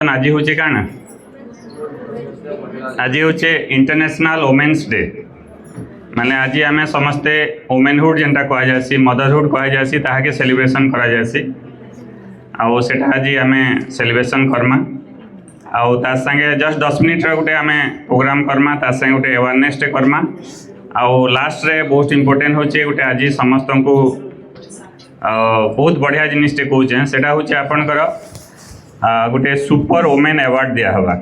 आज हूँ कण आज हूँ इंटरनेशनल वोमेन्स डे माने आज आम समस्ते वोमेनहुड जेनटा कहुसी मदरहुड कहुसी ताके सेलिब्रेशन करासी आउ सेटा आज आम सेलिब्रेशन करमा आउ ता संगे जस्ट 10 मिनट गोटे आम प्रोग्राम करमा ता संगे गोटे अवेयरनेस डे करमा आउ लास्ट रे बहुत इम्पोर्टेंट होचे गोटे आज समस्त को बहुत बढ़िया जिनिसटे कौचे सेटा हूँ आपणकर गोटे सुपर वोमेन अवार्ड दिया हवा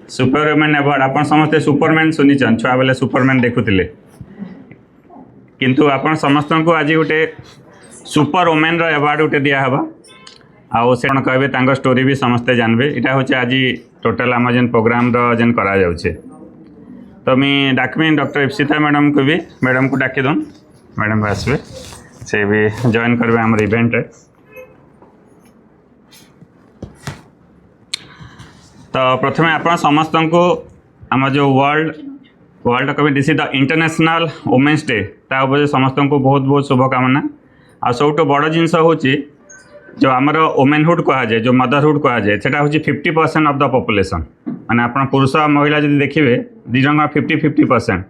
सुपर वोमेन अवार्ड आपन समस्ते सुपरमैन सुनिचन छुआ बेले सुपरमैन देखुले किंतु आपन समस्त को आज गोटे सुपर वोमेन रो अवार्ड गोटे दिया हवा आउ से कहबे तांको स्टोरी भी समस्ते जानबे इटा होचे आज टोटल आम जेन प्रोग्राम रो जेन करा जाउछे तो मी डाकमी डॉक्टर इप्सिता मैडम को भी मैडम को डाकी दूँ मैडम आसबे से भी जॉइन करबे हमर इवेंट रे तो प्रथम आप समस्त को आम जो वर्ल्ड कवि this the international women's day तापर समस्त को बहुत बहुत शुभकामना आ सब बड़ जिनस हूँ जो आमर वोमेनहुड कहुए जो मदरहुड कहुए से हूँ 50% ऑफ द पॉपुलेशन माने आप पुरुष महिला जब देखिए दिज 50-50%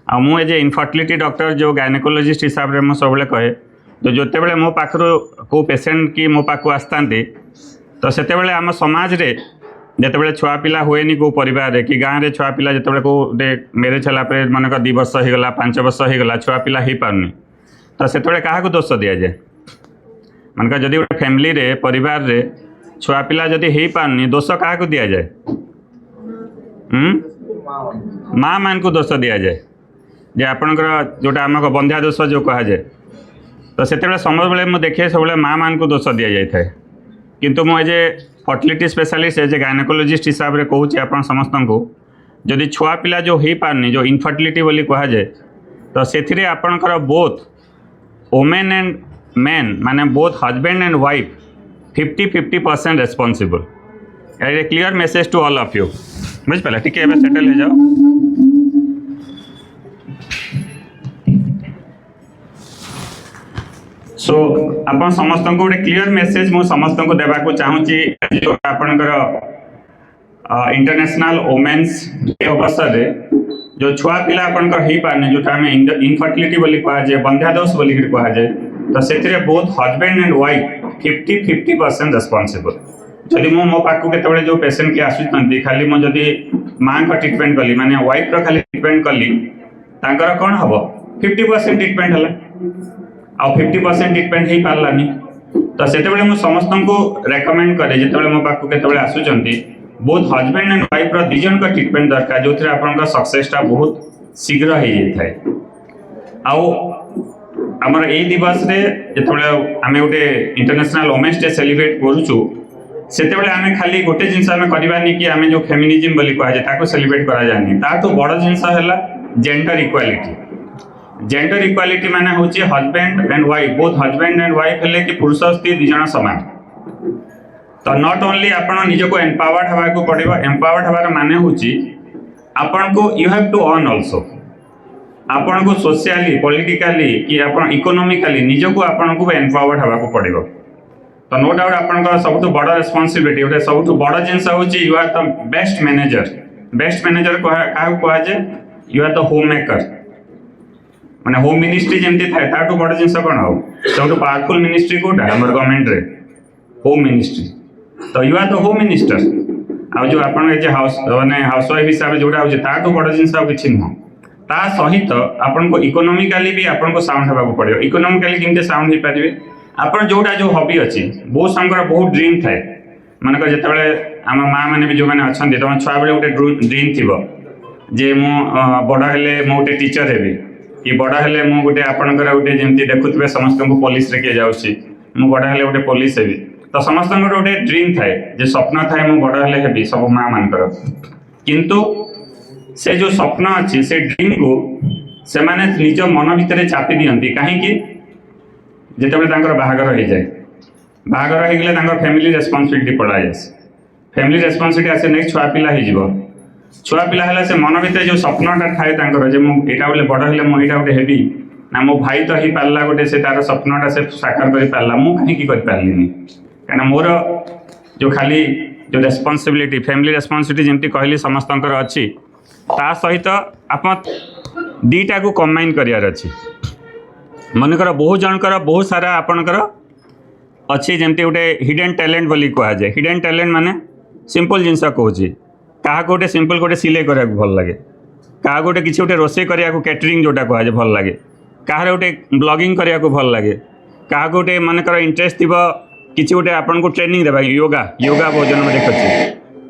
आ मु एज इनफर्टिलिटी डॉक्टर जो गायनेकोलॉजिस्ट हिसाब से मुझे सब कहे तो जोते बेले मो पाखर को पेसेंट कि मो पाक आसता तो सेते बेले आम समाज रे जिते छुआ पिला हुए को परिवार कि गाँव में छुआ पिला जिते को मेरेज है मनक 2 वर्ष होगला 5 वर्ष होगला छुआ पिला हो पारनी तो से क्या दोष दि जाए मनक जदि गोटे फैमिली रे परिवार रे छुआ पिला जदि हो पारनी दोष क्या दि जाए माँ मान को दोष दि जाए जे आपणकर जोटा आमक बंध्या दोष जो कहुए तो से समय बेले मुझे देखे सब माँ मान को दोष दि जाए किंतु मुझे fertility specialist as a gynaecologist हिसाब से कहूँ आप समस्त को जदि छुआ पिला जो हो पारनी जो इनफर्टिलिटी बोली कहुए तो से आपणकर बोथ वोमेन एंड मेन माने both husband and wife 50-50% responsible a clear message to all of you बुझ पाला ठीक है सेटल हो जाओ सो आप समस्त को गोटे क्लीयर मेसेज मु समस्त को देवा को चाहूँगी जो आपणकर इंटरनेशनल वोमेन्स डे अवसर रे जो छुआ पिला आपणकर हो पारनी जोटा आम इनफर्टिलिटी बोली कहुए बंध्यादोष बोली कहुए तो से both husband and wife 50-50% responsible जदि मो पाक के जो पेसेंट की आसुच्च खाली मुझे माँ का ट्रिटमेंट कली माने वाइफ रो खाली ट्रिटमेंट कली तांकर कौन हम 50% ट्रिटमेंट है आ 50% ट्रिटमेंट हो पारानी तो से समस्त को रेकमेंड करे जिते मो पाक के आसुच्च बोथ हजबैंड एंड वाइफ रो दी जन का ट्रिटमेंट दरकार जो थे आपन सक्सेसटा बहुत शीघ्र हो जाए आउ आमर यही दिवस रे जिते आम गोटे इंटरनेशनल वोमेन्स डे सेलिब्रेट करूँ से आम खाली गोटे जिनस आम करवानी कि आम जो फेमिनिज्म बोली कहुए सेलिब्रेट करा जानी ताठू बड़ जिनस है जेंडर इक्वालिटी माने हूँ husband and wife both husband and wife हेले कि पुरुष स्त्री दी जन सामान तो नॉट ओनली आपण निज को एम्पावर्ड हवा को पड़ो एम्पावर्ड हवार माने हूँ आपण को you have to earn also आपण को सोशियली पॉलिटिकली कि आपण इकोनॉमिकली निज को आपण को एम्पावर्ड हवा को पड़ो तो नो डाउट आपण सब बड़ रेस्पॉन्सिबिलिटी गोटे सब बड़ जिनस हूँ you are the best manager क्या कहुए you are the homemaker माने होम मिनिस्ट्री जमती थाए ताठू बड़ जिनस कौन हो सब पावरफुल मिनिस्ट्री कोटा हमर गवर्नमेंट रे होम मिनिस्ट्री तो you are the home minister आ जो आपण हाउस माने हाउसवाइफ हिसाब से जोड़ा हो ताठू बड़ जिनस आ किछि न ता सहित आपण को इकोनॉमिकली भी आपण को साउंड हेबा को पड़ियो इकोनॉमिकली केमते साउंड हे पारिबे आपण जोटा जो हॉबी अछि बहुत संकर बहुत ड्रीम थाए माने को जेतबेले आम माँ माने भी जो माने अछंती तम छुआ बेले गोटे ड्रीम थिबो जे मु बड़ हेले मु गोटे टीचर हेबी कि बड़ हेले मु गोटे आपणकर गोटे जमती देखुथबे समस्त को पुलिस रे के जाउछि मु बड़ हेले गोटे पुलिस हेबी तो समस्त गोटे ड्रीम थाए जे स्वप्न थाए मु बड़ हेले हेबी सब माँ मानकर किंतु से जो स्वप्न अच्छी से ड्रीम को से माने निज मन भितर चापी दियंती कहीं जिते बाहागर हो जाए बाहागर हो गले फैमिली रेस्पॉन्सिबिलिटी पड़ा जाए फैमिली रेस्पॉन्सिबिलिटी आसे नेक्स्ट छुआ पिला हो छुआ पिला है से मन भितर जो स्वप्नटा थाए जे मुझा बोले बड़ हेले मुझे गोटे हेबी ना मो भाई तो ही पारला गोटे से तार स्वप्नटा से साकार कर पारला मु कहीं कर पारलिनी कहना मोर जो खाली जो रेस्पॉन्सिबिलिटी फैमिली रेस्पॉन्सिबिलिटी जमती कहली समस्तंकर अच्छी ता सहित आप दीटा को कंबाइन करार अच्छी मनकर बहुत जनकर बहुत सारा आपणकर अच्छी जमती गोटे हिडन टैलेंट बोली कहुए हिडन टैलेंट माने सिंपल जिनस कहूँ क्या गोटे सिंपल गोटे सिलाई करा भल लगे क्या गोटे किसी गोटे रोषे करा कैटरिंग जोटा कहुए भल लगे कहार गोटे ब्लॉगिंग करा भल लगे क्या गोटे मनकर इंटरेस्ट थी किसी गोटे आपन को ट्रेनिंग देवा योगा योगा बहुत जन देखुच्छे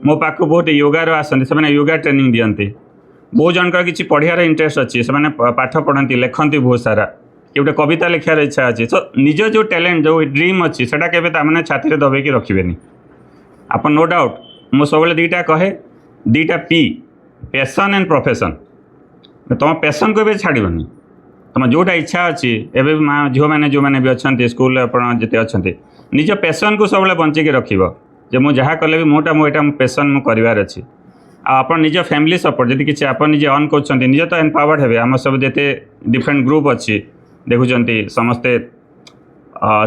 मो पाक बहुत योगार आसती से योगा ट्रेनिंग दिखती बहुत जनकर किसी पढ़ियार इंटरेस्ट अच्छी से पाठ पढ़ती लिखती बहुत सारा कि गोटे कविता लिखार इच्छा अच्छी सो निज जो टैलेंट जो ड्रीम अच्छी से मैंने छाती दबेकी रखिए आप नो डाउट मु सब दीटा कहे दीटा पी पैशन एंड प्रोफेशन तुम पैशन को छाड़बनी तुम जोटा इच्छा अच्छी एवं माँ झील मैंने जो मैंने भी अच्छा स्कूल आपते अच्छा निज पैशन को सब बंचिकी रखिए मुझे जहाँ कले भी मोटा मोटा पैशन मुझे करार अच्छी आप निज फैमिली सपोर्ट जब किसी आप निजे अर्न कर निज तो एम्पावर्ड हे आम सब जिते डिफरेंट ग्रुप अच्छी देखुं समस्ते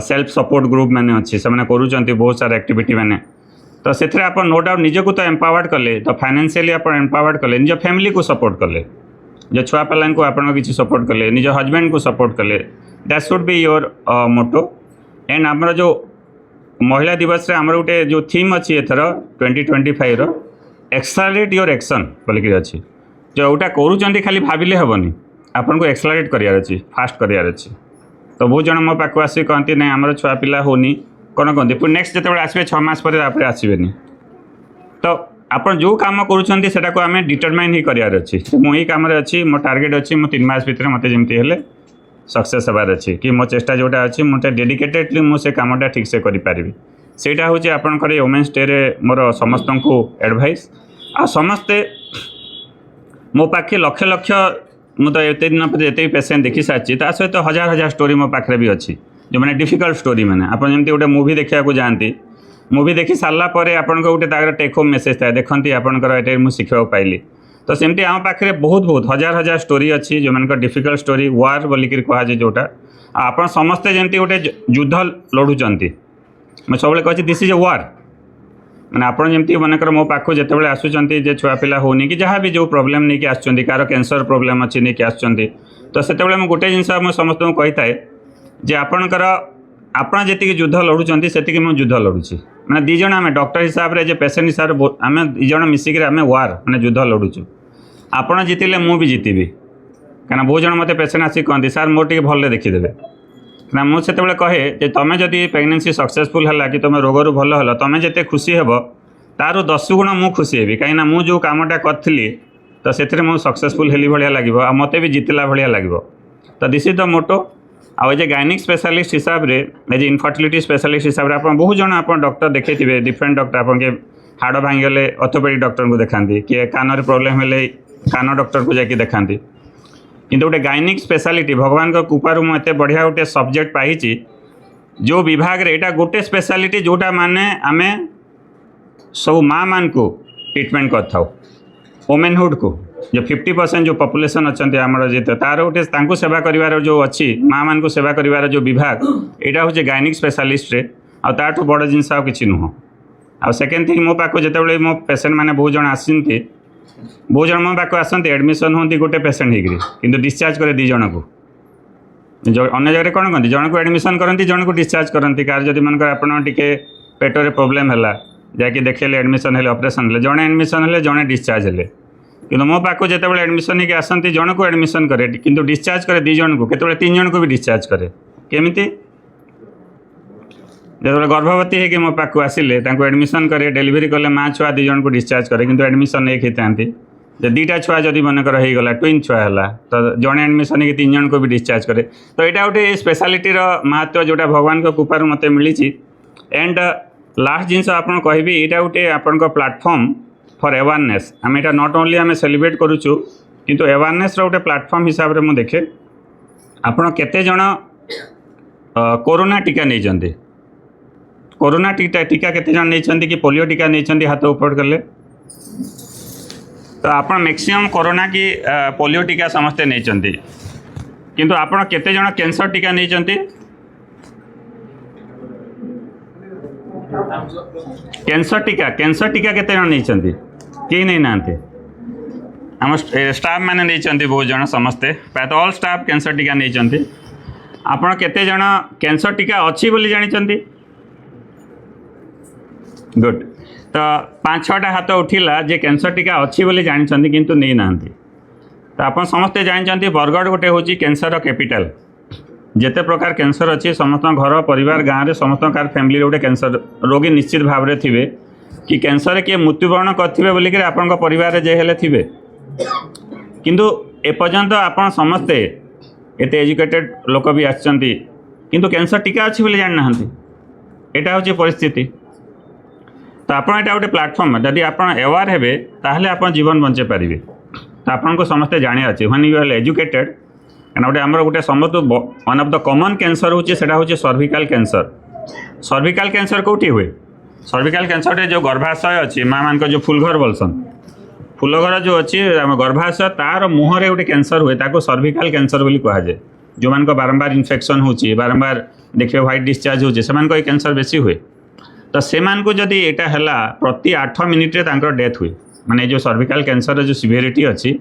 सेल्फ सपोर्ट ग्रुप मैंने अच्छी से करूँ बहुत सारा एक्टिविटी मैंने तो से आप नो डाउट निजक तो एम्पावर्ड कले तो फाइनेंशियली आप एम्पावर्ड कले निज फैमिली को सपोर्ट कले जो छुआ पाला को आप किसी सपोर्ट कले निज हजबैंड को सपोर्ट कले that should be your motto and आमर जो महिला दिवस आमर गोटे जो थीम अच्छी एथर 2025 एक्सलरेट योर एक्शन बोलिक अच्छी जोटा करूँ खाली भाविले हेनी आपन को एक्सलरेट करार अच्छी फास्ट करार अच्छी तो बहुत जन मो पाक आसिक कहती ना आमर छुआ पिला होनी कौन कहते पुणी नेक्स्ट जो आसवे 6 मास पर आसबेनि तो आप जो कम करूँ को आम डिटरमाइन ही करार अच्छी मुझे कम अच्छी मो टार्गेट अच्छी मो 3 मास भितर मत जमी हेले सक्सेस हबार अच्छी कि मो चेष्टा जोटा अच्छी मत डेडिकेटेडली मुझे कमटा ठीक से करें सेटा हूँ आपंकर वोमेन्स डे रे मोर समस्त को एडभाइस आ समस्ते मो पाखे लक्ष लक्ष मुझे एते दिन पर जिते पेसेंट देखी सारी सहित हजार हजार स्टोरी मो पाखे भी अच्छी जो मैंने डिफिकल्ट स्टोरी मैंने आप जमी गोटे मुवी देखा जाती मुवी देखी सारापर आपन गोटे टेक होम मेसेज था देखती आपंकर ये मुझे शिखा पाइली तो सेमती आम पाखे बहुत बहुत हजार हजार स्टोरी अच्छी जो मान डिफिकल्ट स्टोरी वार बोलिक कहुए जोटा आप समस्ते जमी गोटे युद्ध लड़ुंट मैं सब कहे दिस इज ए वार मैंने आपड़ जमी मनकर मो पाख जो आसुँच छुआ पिला होनी कि जहाँ भी जो प्रोब्लेम नहीं आसुँच कार कैंसर प्रोब्लेम अच्छी नहीं आसुँच तो से गोटे जिन समस्त को कही थाए जे आपणकर आपण जी युद्ध लड़ुंट से मुझे युद्ध लड़ुची मैंने दीज आम डॉक्टर हिसाब से पेसेंट हिसाब से आम दीज मिसिक आम वार मैंने युद्ध लड़ुचु आपड़ जीतिले मुझे जीतबी कहीं बहुत जन मत पेसेंट आसिक कहती सार मोर टे भल देखीदेवे ना मुझे कहे तुम जदि प्रेगनेंसी सक्सेसफुल है कि तुम रोगर भल हल तुम जिते खुशी हे तार 10 गुण मुझ खुशी हेबी कहीं मुझे जो कमटा करी तो से मुझे सक्सेसफुल हेली भाया लगे आ मत भी जीतला भाया लगे तो this is the motto ah as a gynaec specialist हिसाब से एज इनफर्टिलिटी स्पेशलिस्ट हिसाब से आप बहुत जन आप डॉक्टर देखते डिफरेंट डॉक्टर आपन के हाड़ भांगीगले ऑर्थोपेडिक डॉक्टर को देखती किए कान प्रोब्लेम है कान डॉक्टर को जाकि देखती किंतु गोटे गायनिक स्पेशलिटी भगवान को कृपारू मुझे बढ़िया गोटे सब्जेक्ट पाई जो विभाग रे एटा गोटे स्पेशलिटी जोटा माने आमे सब माँ मान को ट्रीटमेंट करता वोमेनहुड को जो 50% जो पॉपुलेशन अच्छा आम जीत तार गोटे सेवा कर जो अच्छी माँ मान को सेवा कर जो विभाग यहाँ हूँ गायनिक स्पेशलिस्ट रे आठू बड़ जिनस आ कि नुह आ सेकेंड थिंग मो पाक जो मो पेसेंट मैंने बहुत जन आसती बहुत जन मो पाक आसती एडमिशन होती गोटे पेसेंट होकर कि डिस्चार्ज करे 2 जन को अन्य जगह कौन कहते जन को एडमिशन करती जन को डिस्चार्ज करती कार जब मन आपटे पेटर प्रोब्लेम है जाकि देखेले एडमिशन है ऑपरेशन है जड़े एडमिशन है जड़े डिस्चार्ज है कि मो पाक जो एडमिशन होकर आसती जन को एडमिशन करे कि डिस्चार्ज करे 2 जन को केतबेले 3 जन को भी डिस्चार्ज करे केमिति जो गर्भवती है कि मो पाक आसिले एडमिशन करे डेलीवरी कले माँ छुआ 2 जन को डिस्चार्ज करे किंतु एडमिशन एक था जो 2टा छुआ जब मनकर होगला ट्विन छुआ है तो जड़े एडमिशन है 3 जन को भी डिस्चार्ज करे तो यहाँ गोटे स्पेशलिटी महत्व जोटा भगवान को कृपार मत मिली एंड लास्ट जिनस आप कहि यहाँ गोटे आपण प्लाटफर्म फॉर अवेयरनेस आम यहाँ नॉट ओनली आम सेलिब्रेट करूँ किंतु अवेयरनेस गोटे प्लाटफर्म हिसाब से मुझे देखे आपण केते जन कोरोना टीका नहीं कोरोना टीका केते जन नहीं कि पोलियो टीका नहीं हाथ ऊपर कले तो आप मैक्सिमम कोरोना की पोलियो टीका समस्ते नहीं किंतु आपण केते जन कैंसर टीका नहीं कैंसर टीका केते जण नहीं कि नहीं नांती आम स्टाफ मैंने नहीं बहुत जन समस्ते प्रायतः ऑल स्टाफ कैंसर टीका नहीं आपण केते जण कैंसर टीका अच्छी बोली जानी गुड तो 5-6टा हाथ उठिला जे कैंसर टीका अच्छी बोली जानी किंतु नहीं नांती तो आप समस्ते जानते बरगढ़ गोटे हूँ कैंसर कैपिटल जेते प्रकार कैंसर अच्छी समस्त घर परिवार गाँव में समस्त फैमिली गोटे कैंसर रोगी निश्चित भाव में थे कि कैंसर किए मृत्युवरण करेंगे बोलिक आपण परिवार जे हेले थिबे किंतु एपर्यंत आपण समस्ते एते एजुकेटेड लोक भी आछंती किंतु कैंसर टीका अच्छी बोली जान नाहंती एटा होची परिस्थिति तो आपण एटा गोटे प्लेटफॉर्म जदि आपण अवेयर हेबे ताहले आपण जीवन बंचे पारिबे तो आपण को समस्ते जाने अच्छे when you are educated and गोटे आमर गोटे समस्त one of the common cancer होची सेटा होची सर्विकल कैंसर कोठी हुए सर्विकल कैंसर जो गर्भाशय अच्छी माँ मान जो फुलघर बोलसन फुलघर जो अच्छी गर्भाशय तार मुहर गोटे कैंसर हुए ताको सर्विकल कैंसर बोली कहा जाए जो मान बारंबार इन्फेक्शन होची बारंबार देखिए व्हाइट डिस्चार्ज होची से मान कैंसर बेसी हुए तो से मान को जदि एटा हला प्रति 8 मिनिट रे तांकर डेथ हुए माने जो सर्विकल कैंसर जो सिवियरिटी अच्छी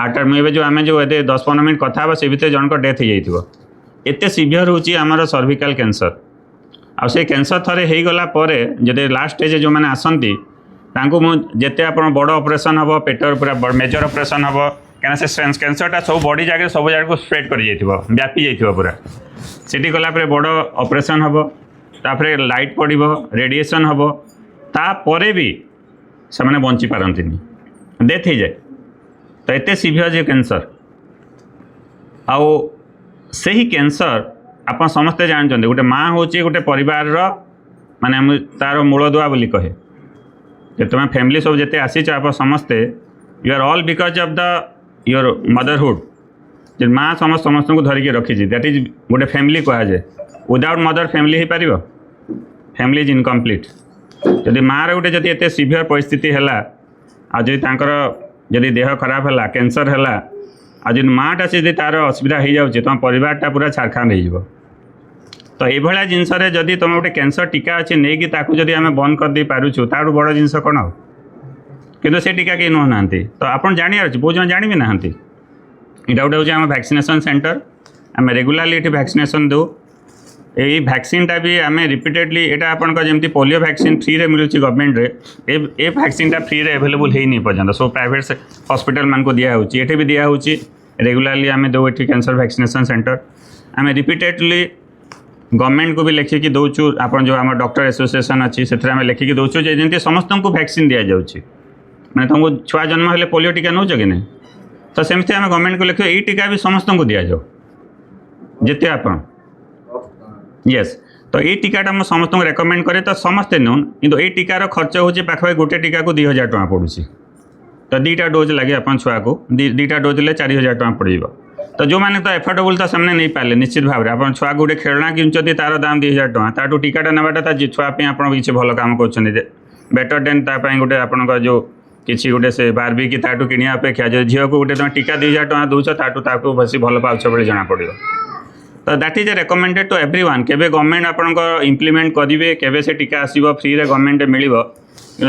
8 में जो आम जो 10-15 मिनट कथा से भितर जनक डेथ हो जाइए एते सिवियर होची आमर सर्विकल कैंसर आ से कैंसर थरे हो गला परे जदि लास्ट स्टेज जो मैंने आसती तांको मु जेते आपण बड़ ऑपरेशन हबो पेटर पूरा मेजर ऑपरेशन हबो कहीं से कैंसरटा सब बॉडी जगह सब जगह को स्प्रेड कर व्यापी जाइए पूरा सीटी गला बड़ ऑपरेशन हबो तापर लाइट पड़ो रेडिएशन हबो तापरे भी से मैंने बंची पारंतिनी डेथ हो जाए तो एते सीवियर जे कैंसर आउ से ही कैंसर आप समस्ते जानते गोटे माँ हूँ गोटे परिवार माने तार मूलदुआ बोली कहे जे तुम फैमिली सब जिते आसीच आप समस्ते you are all because of the your motherhood जे माँ समस्त को धरिकी रखी दैट इज गोटे फैमिली कह जाए विदाउट मदर फैमिली हो पार फैमिली इज इनकम्प्लीट जदि माँ गोटे जदि एते सीवियर परिस्थिति है जदि देह खराब है कैंसर है आज माँटा से तार असुविधा हो जाए तुम परिवारटा पूरा छारखान हो तो ये जिनस जदि तुम गोटे कैंसर टीका अच्छे नहीं कि जदि आम बंद कर दे पारुछु ताठू बड़ जिनस कौन हो किंतु से टीका कहीं नुह ना तो आप जानियार बहुत जन जानी भी ना यहाँ गोटे हूँ वैक्सीनेशन सेंटर आम रेगुलाली ये वैक्सीनेशन दो यही वैक्सीनटा भी आम रिपीटेडली यहाँ आपंक जमी पोलियो वैक्सीन फ्री रे मिलूँ गवर्नमेंट रे ए वैक्सीनटा फ्री रे अवेलेबल है नहीं पर्यटन सब प्राइवेट हॉस्पिटल मान को दिखाई ये भी दिखाई रेगुलाली आम दो ये कैंसर वैक्सीनेशन सेंटर आम रिपीटेडली गवर्नमेंट को भी लिखिकी दौचु आप जो आम डॉक्टर एसोसिएशन अच्छी से लिखिकी दौचु जमी समस्त को वैक्सीन दि जाऊँगी मैंने तुमको छुआ जन्म हेले पोलियो टीका नौ कि नहीं तो सेमती आम गवर्नमेंट को लिख यही टीका भी समस्त को दि जाऊ जिते आप यस तो ये टीकाटा मुझे समस्त को रेकमेंड करे तो समस्ते नौन कि ये टीकार खर्च हो पाखापाखि गोटे टीका को 2000 टଙ୍କା पड़ुଛି तो 2टा डोज लगे आप छुआ को 2टा डोज ले 4000 टଙ୍କା पड़ो तो जो मैंने तो एफोर्डेबल तो से नहीं पारे निश्चित भाव में आप छुआ गोटे खेलना किनुंट तार दाम 2000 टଙ୍କା ताठू टीकाटा नाटा छुआपी आप किसी भल कम कर बेटर देन गोटे आपंकर जो किसी गोटे से बारबी कि ताठू किनिया अपेक्षा जो झील को गोटे तुम टीका 2000 टଙ୍କା दौच ताठू बेसी भल पाउछ बोली जना पड़ो तो that is recommended to everyone केबे गवर्नमेंट आपंकर इम्प्लीमेंट करेंगे केबे से टीका आसो फ्री रे गवर्नमेंट मिल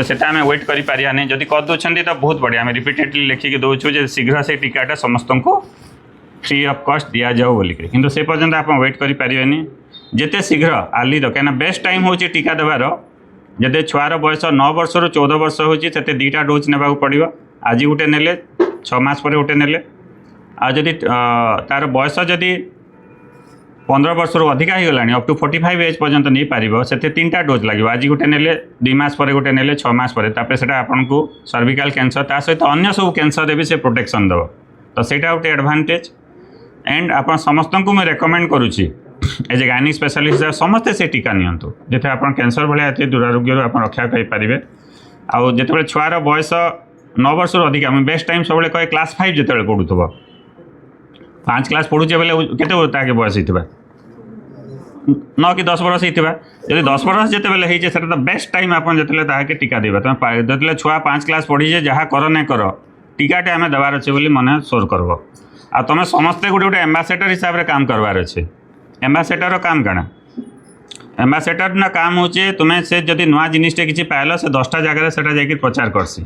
से आम वेट कर पारिया नहीं जदि कर दौरान तो बहुत बढ़िया आम रिपीटेडली लिखिकी दौचु शीघ्र से टीकाटा समस्त को फ्री ऑफ कॉस्ट दि जाऊ बोलिक किंतु से पर्यंत आप वेट करें जिते शीघ्र आली कहीं बेस्ट टाइम हो टीका देवार जदि छुआर बयस 9 वर्ष रु 14 वर्ष होती 2टा डोज ने पड़ो आज गोटे ने 6 मास पर गोटे ने आदि तार बयस जदि 15 वर्ष रु अधिका हो गला अप टू 45 एज पर्यंत नहीं पार से 3टा डोज लगे आज गोटे ने 2 मास पर गोटे ने 6 मास पर से आपको सर्विकल कैंसर ता सहित अन्य सब कैंसर भी से प्रोटेक्शन दब तो सहीटा गोटे एडभांटेज एंड आप समस्त को मैं रेकमेंड करुच्ची एज ए गायनिक स्पेशलिस्ट समस्ते से टीका नियंतु जिते आप कैंसर भाया दुरारोग्य आप रक्षा करेंगे आउ जो छुआर बयस 9 वर्ष रु अधिक बेस्ट टाइम सब कहे क्लास 5 जो पढ़ुव 5 क्लास पढ़ुचे बोले के बयस होता 9 कि 10 वर्ष होता जब 10 वर्ष जिते बेले तो बेस्ट टाइम आप जो टीका देवा तुम जो छुआ 5 क्लास पढ़ी जहाँ कर ना कर टीकाटे आम देवार अच्छे बोली मन सोर करब आ तुम समस्ते गोटे गोटे एम्बासेडर हिसाब से काम करवार अच्छे एम्बासेडर काम कण एम्बासेडर ना काम होचे तुम्हें से जदि नुआ जिनिसटे किसी पाइल से 10टा जगह से जाकर प्रचार करसी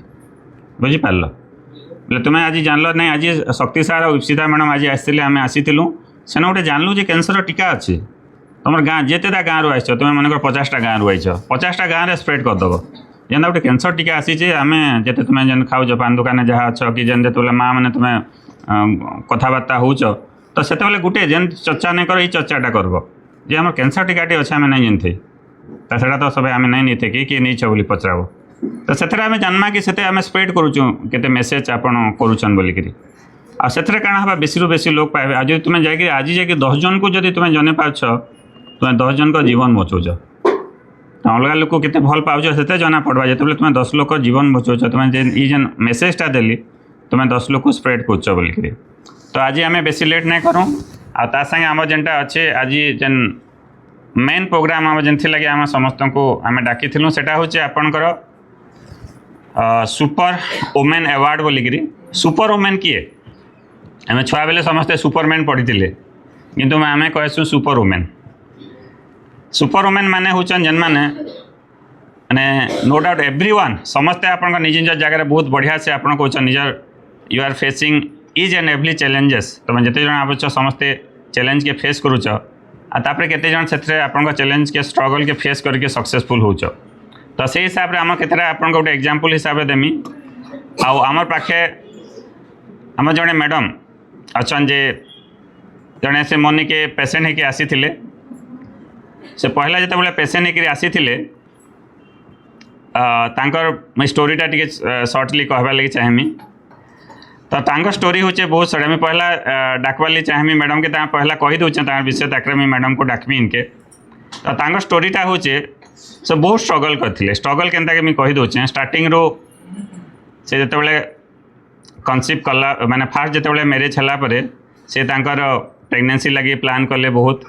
बुझिपार बोले तुम्हें आज जानल नहीं आज शक्ति सार और इप्सिता मैडम आज आसते आम आसीलु सेन गोटे जानलु जे कैंसर टीका अच्छे तुम गाँ जितेटा गाँव आस तुम मन 50टा गाँव आइच 50टा गाँव में स्प्रेड करदेव जेना गोटे कैंसर टीका आसीचे आम जिते तुम्हें जेन खाऊ पान दुकान जहाँ अच्छ कि जेन जो माँ मैंने तुम्हें कथबार्ता होच तो से गोटे जेन चर्चा नहीं कर ये चर्चाटा करब जे आम कैंसर टीकाटी अच्छे आम नहीं जानते तो सेटा तो सब आम नहीं थे कि नहीं बोली पचार तो से आम जानमा कि से आम स्प्रेड करुचु केते मेसेज आपन करुचन बोलिकी आ से काण हाँ बेसी रू बेसी लोग पाए आज तुम्हें जाकि आज जाकि 10 जन को जब तुम्हें जन पाच तुम्हें 10 जन को जीवन बचौच तो अलग लोक केते भल पाउच से जना पड़वा जो तुम्हें 10 लोक जीवन बचौच तुम्हें जेन मेसेजटा देली तुम्हें 10 लोक स्प्रेड करुच बोलिकी तो आज आम बेसी लेट नहीं करूँ आ संगे आम जेनटा अच्छे आज जेन मेन प्रोग्राम आम जेन लगे आम समस्त को आम डाकी सेटा हूँ आपणकर सुपर वुमेन अवार्ड बोलिकी सुपर वुमेन किए आम छुआ बेले समस्ते सुपरमैन पढ़ी किंतु आम कहसु सुपर वुमेन माने होचन जेन माने नो डाउट एवरीवन समस्ते आपन निज निज जगह बहुत बढ़िया से आपन कहन निजर you are facing is and every challenges तुम जिते जन आप समस्ते चैलेंज के फेस करुच आपर केते जन से आपन चैलेंज के स्ट्रगल के फेस करके सक्सेसफुल होच तो से हिसाब से आम केतरा आपन गोटे एग्जांपल हिसाब से देमी आमर पाखे आम जड़े मैडम अच्छन जे जड़े से मनी के पेसेंट होकर आसी से पहला जिते पेसेंट होकर आसी तांकर स्टोरीटा टी सर्टली कहबार लगी चाहमी तो तांकर स्टोरी होचे बहुत सारे मुझे पहला डाकबार लगी चाहमी मैडम के पहला कही दूचे विषय ताकि मैडम को डाकमी इनके तो तांकर स्टोरीटा होचे से बहुत स्ट्रगल करते स्ट्रगल केनता के मुझे कही दूचे स्टार्टिंग रो से जिते कनसीव कला माने फास्ट जिते मैरिज है से तांकर प्रेगनेंसी लगी प्लान कले बहुत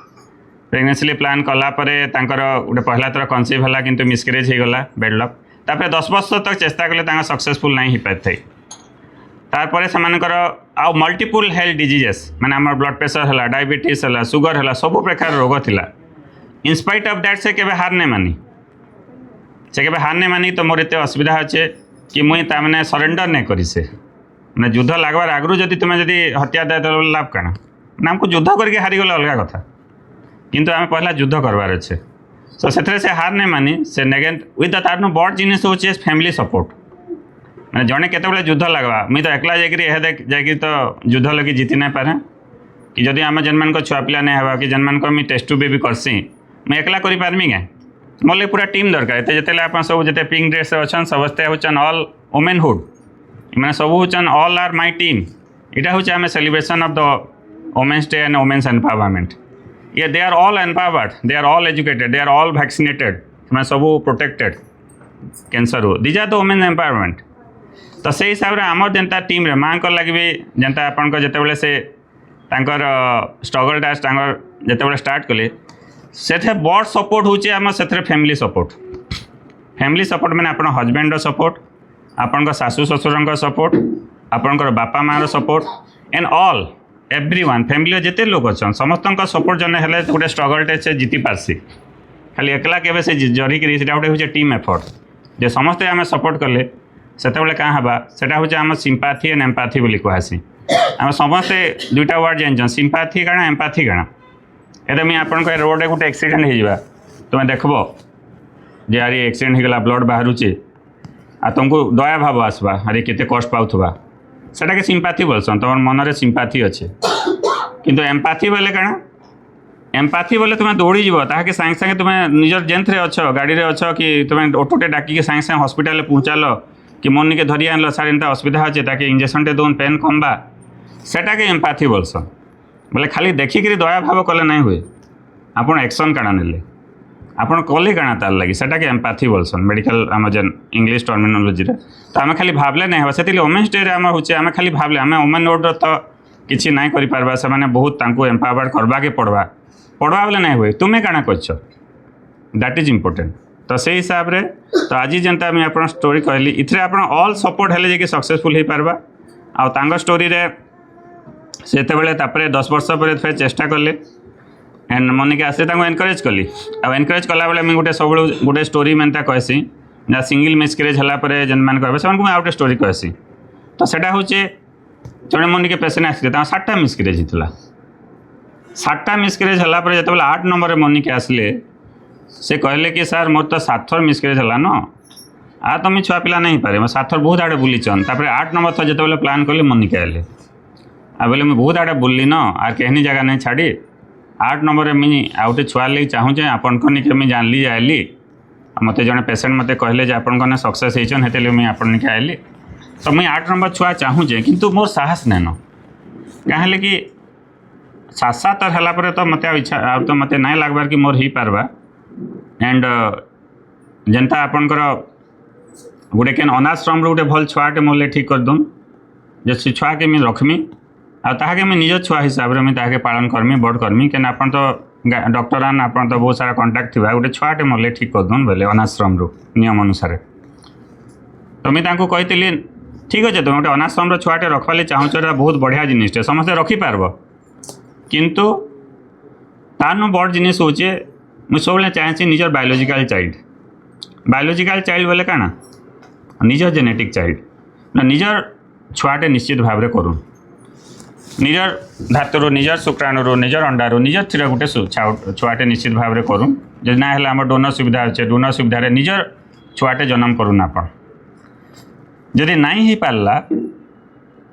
प्रेगनेंसी प्लान कलापर गोटे पहला थर कनसीव है किंतु मिसकैरेज हो गला बेड लक तापर 10 वर्ष तक चेष्टा कले सक्सेसफुल नहीं हो पारि थे तारपर से आ मल्टीपल हेल्थ डिजीजेस माने आम ब्लड प्रेशर है डायबिटीज है सुगर है सब प्रकार रोग थिला इनस्पाइट ऑफ दैट से केबे हार नहीं मानी से केबे हार नहीं मानी तो मोर एत असुविधा अच्छे कि मुई ताने सरेंडर नहीं करी से मैंने युद्ध लगवार आगु जब तुम्हें जब हत्या दे तो लाभ काण ना आमको युद्ध करके हारीगले अलग कथा किंतु आम पहला युद्ध करवार अच्छे तो से हार नहीं मानी से नेगेन विथ तार बड़ जिनिस हूँ फैमिली सपोर्ट मैंने जड़े केतबे युद्ध लगवा मुई तो एकला जाकि तो युद्ध लगे जीति नहीं पारे कि जदि आम जेन मान छुआ पिला नहीं हवा कि जेन मान मुझे टेस्ट टू भी करसी मुझे एकला करें क्या मोर लगे पूरा टीम दरकार जिते आप सब जिते पिंक ड्रेस अच्छन समस्ते होचन ऑल वुमेनहुड मैंने सब होचन ऑल आर माय टीम इटा हूँ um celebration of the women's day and women's empowerment ये they are all empowered they are all educated they are all vaccinated मैं सब प्रोटेक्टेड कैंसर हो these are the women empowerment तो से हिसाब से आम जनता टीम रे माँ लगे भी जनता आपन जिते से स्ट्रगलटा जिते स्टार्ट कले से बड़ सपोर्ट होचे आम से फैमिली सपोर्ट मैंने आप हजबैंड सपोर्ट आपण सासू ससुर सपोर्ट आपणकर बापा माँ support and all everyone family जिते लोग अच्छा समस्त सपोर्ट जन है गोटे स्ट्रगलटे से जीति पार्सी खाली एकला के से जरिक गोटे हूँ टीम एफर्ट जे समस्ते आम सपोर्ट कले से क्या हाँ से आम सिंपाथी एंड एम्पाथी बोली कहसी आम समस्ते दुईटा वर्ड जान सिंपाथी काण एम्पाथी काण ये मुझे आप रोड गोटे एक्सीडेंट हो तुम्हें देखब जे यार एक्सीडेंट होगा ब्लड बाहरुचे आ तुमको दया भाव आसवा अरे केते कष्ट पाउथबा सेटा के सिंपाथी बोलसन तुम मन में सिंपाथी अच्छे किंतु एम्पाथी बोले काण एम्पाथी बोले तुम्हें दौड़ी जीव ताकि सागे सागे तुम्हें निजर जेन्थ अच्छ गाड़ी में अच्छ कि तुम्हें ऑटोटे डाकिक सागे सागे हॉस्पिटल पहुँचाल कि मनी के धरी आनल सार एंता असुविधा अच्छे ताकि इंजेक्शन टे दौन पेन कमबा सेटा के एम्पाथी बोलसन बोले खाली देखिक दया भाव कले ना हुए आपन एक्शन काण नेले आपन कले काण तार लगी सेटा के एम्पाथी बोलसन मेडिकल आम जेन इंग्लिश टर्मिनोलॉजी रे तो आम खाली भावले नहीं से वुमेन्स डे आम हूँ आम खाली भावले आम वुमेन रोड तो किसी ना कर से बहुत एम्पावर्ड करवा के पड़वा बोले नहीं हुए तुम्हें काण कर दैट इज इम्पोर्टेंट तो से हिसाब रे तो आज जनता मुझे आप स्टोरी कहली इथे आप ऑल सपोर्ट है कि सक्सेसफुल हो पारबा आ स्टोरी रे से 10 वर्ष पर फिर चेष्टा कले एंड मोनिका आसे एनकरेज कली एनकरेज कला बेले मुझे गोटे सब गोटे स्टोरी मैं कहसी जहाँ सिंगल मिसक्यारेज है जेन मैंने कहे से आउ गोटे स्टोरी कहसी तो सेटा हूँ जड़े मोनिका पेसेंट आसते 7टा मिसक्यारेज होता 7टा मिसक्यारेज है जो 8 नंबर मोनिका आसले से कहले कि सर मोर तो 7 थर मिसक्यारेज है न आ तुम छुआ पिला नहीं पारे मैं 7 थर बहुत आड़े बुलीचन 8 नंबर थर जो प्लान कली मोनिका आले आ बोले मुझे बहुत आड़े बुलली न आर कहनी जगह नहीं छाड़ी 8 नंबर मुझे आउटे छुआ लगे चाहूचे आपन मुझे जानली जाइली मत जड़े पेसेंट मत कहले आपन सक्सेस होते मुझे आपन के आइली तो मुझे 8 नंबर छुआ चाहूचे किंतु मोर साहस नहीं न कहें कि 7 है तो मत इच्छा तो मत नहीं लगवार कि मोर हो पार्बा एंड जनता आपणकर गोटे केन अनाश्रम गोटे भल छुआटे मोले ठीक करदूँ जे से छुआ के मुझे रखमी आके मुझे निज छुआ हिसाब से मुझे पालन करमी बड़ करमी क्या आप तो डॉक्टर आन आप तो बहुत सारा कंटाक्ट थी गोटे छुआटे मोले ठीक करदूँ बोले अनाश्रम नियम अनुसार तो मुझे कही ठीक अच्छे तुम गोटे अनाश्रम छुआटे रखवाले चाहूच बहुत बढ़िया जिनिसटे समस्ते रखिपार किंतु तानु बड़ जिनिस हूँ मुझे सब चाहे निजर बायोलोजिकल चाइल्ड बोले काना निजर जेनेटिक चाइल्ड ना निजर छुआटे निश्चित भाव में करूँ निजर धातु निजर शुक्राणु निजर अंडारू निजर थीर गोटे छुआटे निश्चित भाव में करूँ जो ना है आम डोनर सुविधा अच्छे डोनर सुविधा निजर छुआटे जन्म करूँ आप जदि नहीं हो पारा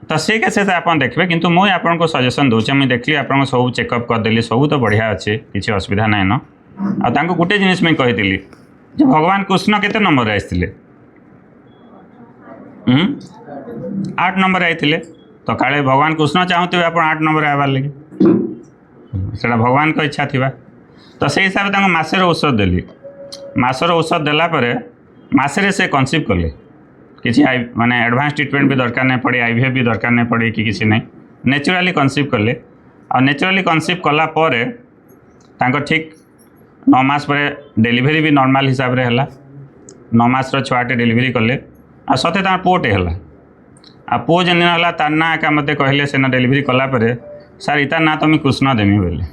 तो से केसेस आप देखिए किंतु मुझे आपको सजेसन दूचे मुझे देखली आप सब चेकअप करदेली सब तो बढ़िया अच्छे किसी असुविधा नाइन आ गोटे जिनिस मुझे कही जो भगवान कृष्ण केते नंबर आसते 8 नंबर आते तो काले भगवान कृष्ण चाहूे आप 8 नंबर आवार लगे से भगवान को इच्छा थी तो से हिसाब से मसेर औषध देली मसर औषध देलापर मसेरे से कनसीव कले किसी माने एडवांस ट्रीटमेंट भी दरकार नहीं पड़े आईवीएफ भी दरकार नहीं पड़े कि किसी नहीं नेचुराली कनसीव कले और नेचुराली कनसीव कलापर ठीक 9 मास पर डेलीवरी भी नॉर्मल हिसाब रे हला 9 मास छुआटे डेलीवरी कले आ सते पुओटे है आ पुओ जेन है तार ना एका मत कहले से डेलीवरी कलापर सर इता ना तो मुझे कृष्ण देमी बोले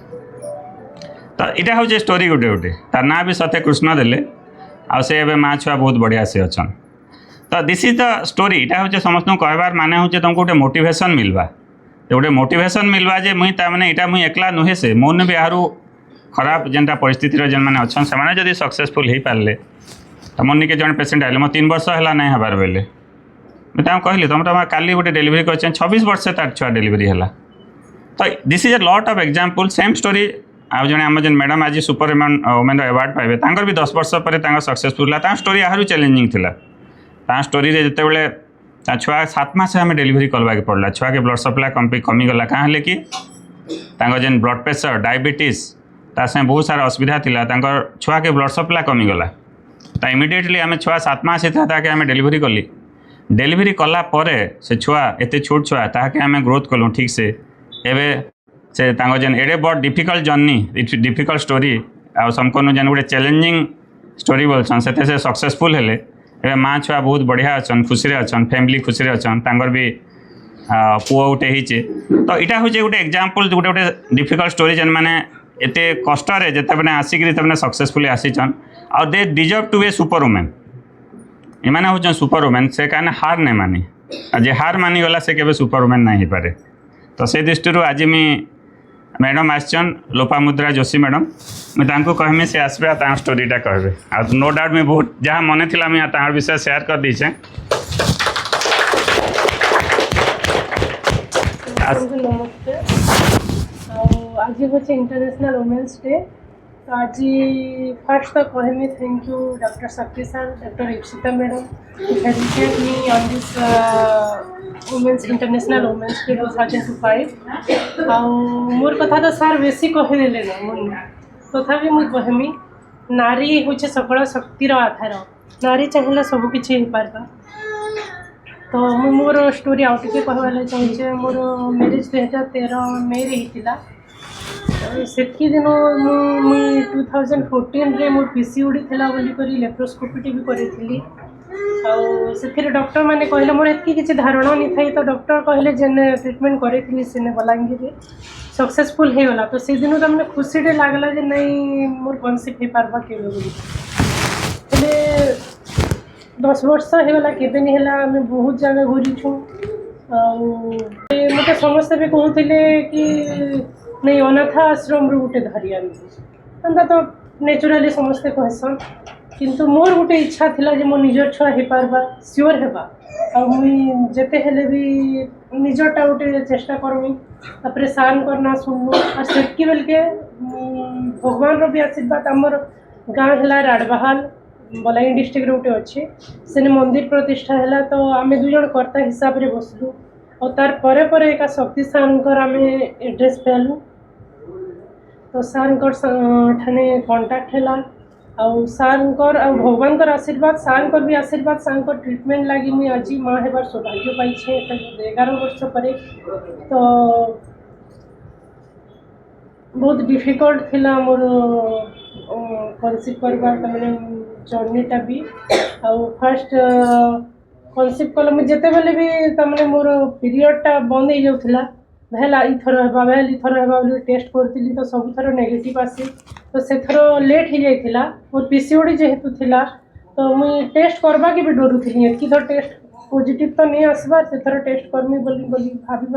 तो यहाँ हूँ स्टोरी गोटे गोटे तार ना भी सते कृष्ण देले आ से माँ छुआ बहुत बढ़िया से अच्छा तो दिस इज द स्टोरी यहाँ हूँ समस्त कहबार माने हूँ तुमको गोटे मोटिवेशन मिलवा गोटे मोटिवेशन मिलवा जे मुई ताने यहाँ मुई एकला नुहे से मोन भी यारू खराब जेनटा परिस्थिति जेन मैंने अच्छा से जब सक्सेसफुल हो पारे तो मोर निके जन पेसेंट आए मो 3 वर्ष है नहीं हबार बेले मुझे कहली तुम तो काली गोटे डेलीवरी कर 26 वर्ष से तार छुआ डेलीवरी है तो this is a lot of example same story आज जन आम जेन मैडम आज सुपर वुमेन अवार्ड पाइबे तांकर भी 10 वर्ष पर सक्सेसफुल है स्टोरी आहरी चैलेंजिंग था स्टोरी जिते छुआ 7 मास आम डेलीवरी करवाके पड़ा छुआ के ब्लड सप्लाई कमीगला कहाँ कि जेन ब्लड प्रेशर डायबिटीज तासे बहुत सारा असुविधा था छुआ के ब्लड सप्लाई कमीगला तो इमिडिएटली आम छुआ 7 मास होता आम डेलीवरी कली डेलीवरी कला परे से छुआ एत छोट छुआ ताके आम ग्रोथ कलु ठीक से एवं से जेन एडे बड़ डिफिकल्ट जर्नी डिफिकल्ट स्टोरी आ समको जेन गोटे चैलेंजिंग स्टोरी बोलछन से सक्सेसफुल हेले एवं माँ छुआ बहुत बढ़िया अच्छन खुशी अच्छन फैमिली खुशी अच्छन तांगर भी पुओ गोटे होचे तो यहाँ हूँ गोटे एग्जांपल गोटे गोटे डिफिकल्ट स्टोरी जेन मैंने एत कष्ट जिते मैंने आसिक सक्सेसफुली आसीचन आ they deserve to be super women एमाने हूँ सुपर वुमेन से कहने हार नहीं मानी जे हार मानिगला से केबे सुपर वुमेन नहीं हो पारे तो से दृष्टि आज मुझे मैडम आसन लोपामुद्रा जोशी मैडम मुझे कहमी से आसबे स्टोरीटा कहबे आ नो डाउट मुझे बहुत जहाँ मन थी मुझे तार विषय शेयर कर दीचे नमस्ते आज हूँ इंटरनेशनल वुमेन्स डे तो आज फर्स्ट तो कहमी thank you doctor Shakti sir doctor Ipsita madam help me on this women's international women's day 2025 मोर कथा तो सर बेसी कहीदेले ना मन तथापि मुझे कहमी नारी हूँ सकल शक्तिर आधार नारी चाहिए सबकि हो पार्बा तो मु मोर स्टोरी आउ टे कहवार चाहे मोर मैरिज 2013 मे होता से दिन मुई 2014 रे मोर पीसीओडी थिला बोली करी लेप्रोस्कोपी भी करी से डॉक्टर मैंने कहले मोर एतकी किसी धारणा नहीं थी तो डॉक्टर कहले जेने ट्रीटमेंट करी से बलांगीर सक्सेसफुल हो गला तो से दिन तो मैंने खुशी टे लगला जे नहीं मोर कनसिप्ट हो पार्बा के हेले 10 वर्ष होगा केबे नहीं है आम बहुत जगह घूरीछू मत समस्ते भी कहते कि नहीं अनाथ आश्रम गोटे धरी आनता तो नेचुराली समस्ते कहसन किंतु मोर गोटे इच्छा थिला जे मो निजर छुआ हो पार्बा सियोर हेबा आ मुई जेते हेले भी निजरटा गोटे चेष्टा करमी तापरे साल करना सुनलु आ सेटकी बेल के भगवान रो भी आशीर्वाद आमर गाँ है राडबाहाल बलांगीर डिस्ट्रिक्ट गोटे अच्छे से मंदिर प्रतिष्ठा है तो आम दुई जन कर्ता हिसाब से बसलु और तार परे परे एका शक्ति सार आम एड्रेस पालु तो सार ठाने कांटेक्ट है आउ सार भगवान आशीर्वाद सार भी आशीर्वाद सार ट्रीटमेंट लगी मुझे आज माँ हेबार सौभाग्य पाई 11 वर्ष पर तो बहुत डिफिकल्ट थिला मोर कनसिव करबार मैंने जर्नीटा भी आउ फर्स्ट कनसिव कल मुझे जितेबाला भी तमें मोर पीरियडटा बंद हो जाऊला भेला इथर हेबा भेल इथर हेबा बोली टेस्ट करती तो सब थर नेगेटिव आसी तो से थर लेट हो जाइथिला मोर पीसीओडी जेहेतु थिला तो मुई टेस्ट करबा के भी डरुथली एतकी थर टेस्ट पॉजिटिव तो नहीं आसबार से थर टेस्ट करमी बोली भाभी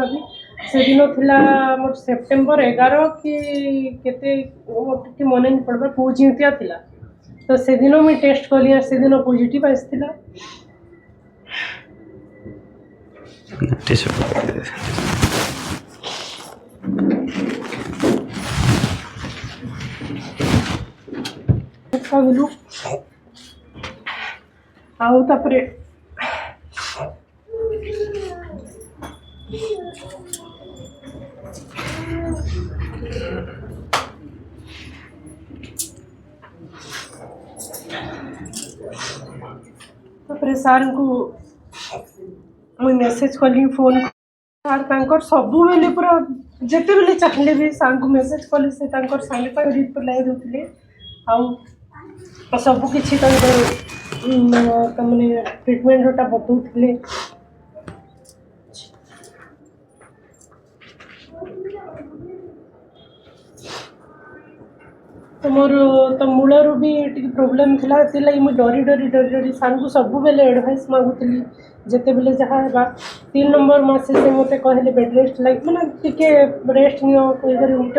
से दिन थिला मोर सेप्टेम्बर 11 कि केते मोटे मन नहीं पड़बा पूजिंतिया थिला तो से दिन मुई टेस्ट कली से दिन पॉजिटिव आसथिला बोलू आउ तापरे सार को मुझे मेसेज कली फोन सार सबू बेले पूरा जिते बेले चाहिए भी सार को मेसेज कली से सागे सागे रिप्लाई दूसरे आउ सब किसी तमने ट्रीटमेंटा बताऊे तो मोर तो मूलर भी टी प्रोब्लेम थिला मुझे डरी डरी डरी डरी सार को सब बेले एडभाइस मागुली जिते बेले जहाँ है 3 नंबर मासे से मत कहले बेड रेस्ट लाइक मैंने टिके रेस्ट नियो